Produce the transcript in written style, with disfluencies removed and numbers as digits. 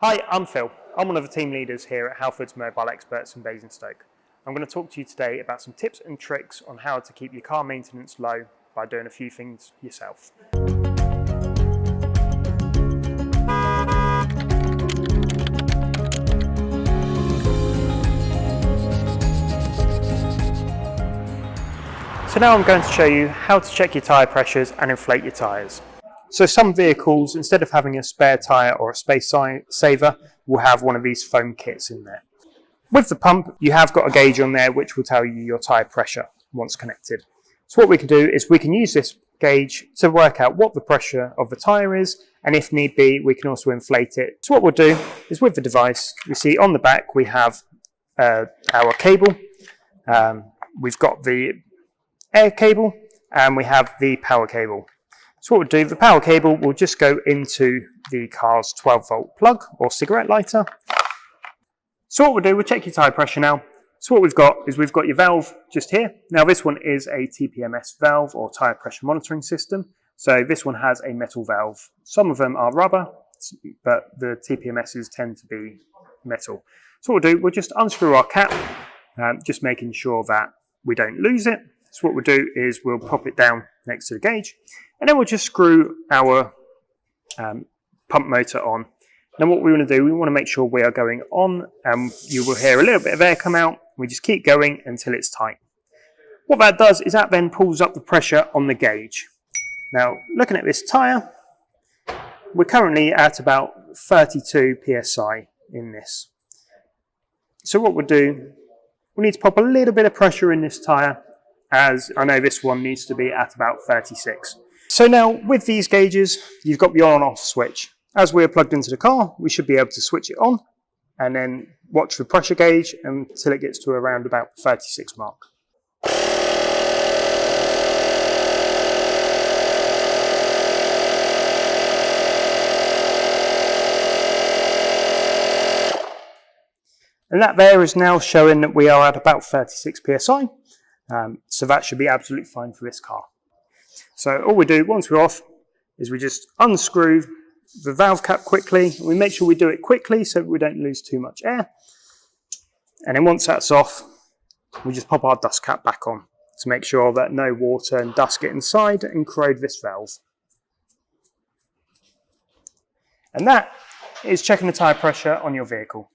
Hi, I'm Phil. I'm one of the team leaders here at Halfords Mobile Experts in Basingstoke. I'm going to talk to you today about some tips and tricks on how to keep your car maintenance low by doing a few things yourself. So now I'm going to show you how to check your tyre pressures and inflate your tyres. So some vehicles, instead of having a spare tyre or a space saver, will have one of these foam kits in there. With the pump, you have got a gauge on there which will tell you your tyre pressure once connected. So what we can do is we can use this gauge to work out what the pressure of the tyre is, and if need be, we can also inflate it. So what we'll do is with the device, you see on the back we have our cable, we've got the air cable, and we have the power cable. So what we'll do, the power cable will just go into the car's 12-volt plug or cigarette lighter. So what we'll do, we'll check your tyre pressure now. So what we've got is we've got your valve just here. Now this one is a TPMS valve or tyre pressure monitoring system. So this one has a metal valve. Some of them are rubber, but the TPMSs tend to be metal. So what we'll do, we'll just unscrew our cap, just making sure that we don't lose it. So what we'll do is we'll pop it down next to the gauge, and then we'll just screw our pump motor on. Now what we want to do, we want to make sure we are going on, and you will hear a little bit of air come out. We just keep going until it's tight. What that does is that then pulls up the pressure on the gauge. Now looking at this tyre, we're currently at about 32 psi in this. So what we'll do, we need to pop a little bit of pressure in this tyre, as I know this one needs to be at about 36. So now with these gauges, you've got the on and off switch. As we're plugged into the car, we should be able to switch it on and then watch the pressure gauge until it gets to around about the 36 mark. And that there is now showing that we are at about 36 psi. So that should be absolutely fine for this car. So all we do once we're off is we just unscrew the valve cap quickly. We make sure we do it quickly so we don't lose too much air. And then once that's off, we just pop our dust cap back on to make sure that no water and dust get inside and corrode this valve. And that is checking the tyre pressure on your vehicle.